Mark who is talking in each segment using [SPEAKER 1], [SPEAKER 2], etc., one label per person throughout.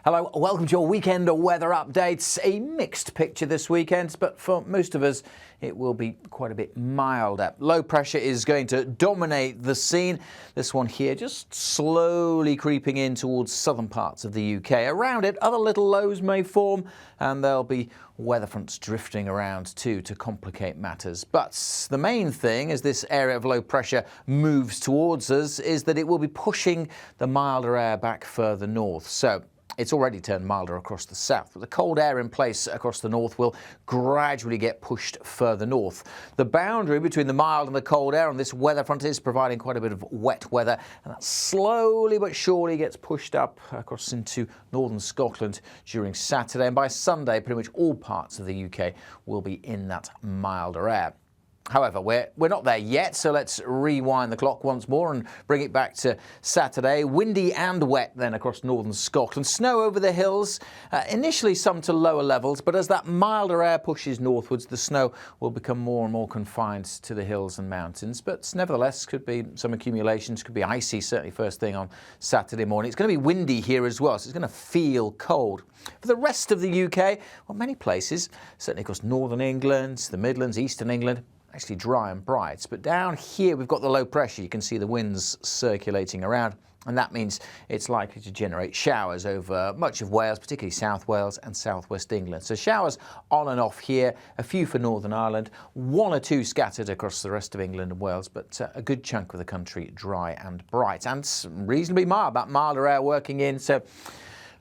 [SPEAKER 1] Hello, welcome to your weekend weather updates. A mixed picture this weekend, but for most of us it will be quite a bit milder. Low pressure is going to dominate the scene. This one here just slowly creeping in towards southern parts of the UK. Around it, other little lows may form, and there'll be weather fronts drifting around too to complicate matters. But the main thing as this area of low pressure moves towards us is that it will be pushing the milder air back further north. So it's already turned milder across the south, but the cold air in place across the north will gradually get pushed further north. The boundary between the mild and the cold air on this weather front is providing quite a bit of wet weather, and that slowly but surely gets pushed up across into northern Scotland during Saturday, and by Sunday pretty much all parts of the UK will be in that milder air. However, we're not there yet, so let's rewind the clock once more and bring it back to Saturday. Windy and wet then across northern Scotland. Snow over the hills, initially some to lower levels, but as that milder air pushes northwards, the snow will become more and more confined to the hills and mountains. But nevertheless, could be some accumulations, could be icy, certainly first thing on Saturday morning. It's going to be windy here as well, so it's going to feel cold. For the rest of the UK, well, many places, certainly across northern England, the Midlands, eastern England, actually dry and bright, but down here we've got the low pressure. You can see the winds circulating around, and that means it's likely to generate showers over much of Wales, particularly South Wales and southwest England. So showers on and off here, a few for Northern Ireland, one or two scattered across the rest of England and Wales, but a good chunk of the country dry and bright and reasonably mild. That milder air working in, so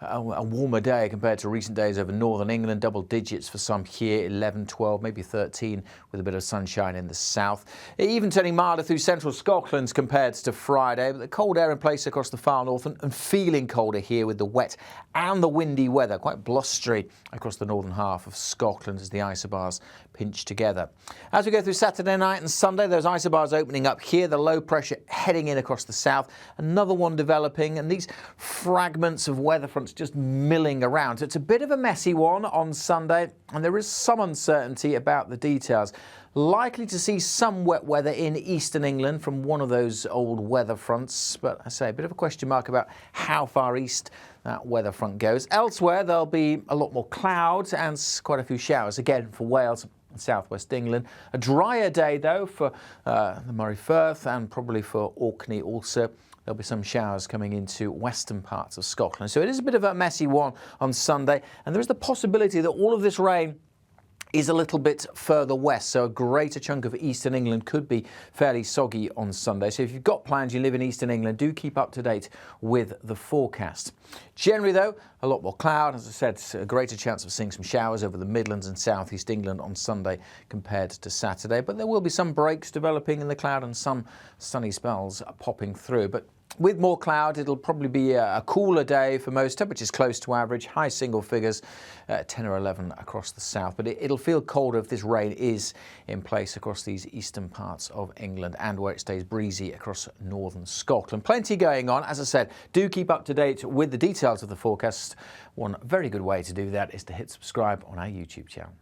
[SPEAKER 1] a warmer day compared to recent days over northern England, double digits for some here, 11, 12, maybe 13 with a bit of sunshine in the south. Even turning milder through central Scotland compared to Friday, but the cold air in place across the far north and feeling colder here with the wet and the windy weather, quite blustery across the northern half of Scotland as the isobars pinch together. As we go through Saturday night and Sunday, those isobars opening up here, the low pressure heading in across the south, another one developing, and these fragments of weather fronts just milling around. So it's a bit of a messy one on Sunday, and there is some uncertainty about the details. Likely to see some wet weather in eastern England from one of those old weather fronts, but I say a bit of a question mark about how far east that weather front goes. Elsewhere, there'll be a lot more clouds and quite a few showers, again for Wales and southwest England. A drier day though for the Moray Firth and probably for Orkney also. There'll be some showers coming into western parts of Scotland. So it is a bit of a messy one on Sunday, and there is the possibility that all of this rain is a little bit further west, so a greater chunk of eastern England could be fairly soggy on Sunday. So if you've got plans, you live in eastern England, do keep up to date with the forecast. Generally though, a lot more cloud. As I said, a greater chance of seeing some showers over the Midlands and southeast England on Sunday compared to Saturday, but there will be some breaks developing in the cloud and some sunny spells popping through. But with more cloud, it'll probably be a cooler day for most. Temperatures close to average, high single figures, 10 or 11 across the south. But it'll feel colder if this rain is in place across these eastern parts of England and where it stays breezy across northern Scotland. Plenty going on. As I said, do keep up to date with the details of the forecast. One very good way to do that is to hit subscribe on our YouTube channel.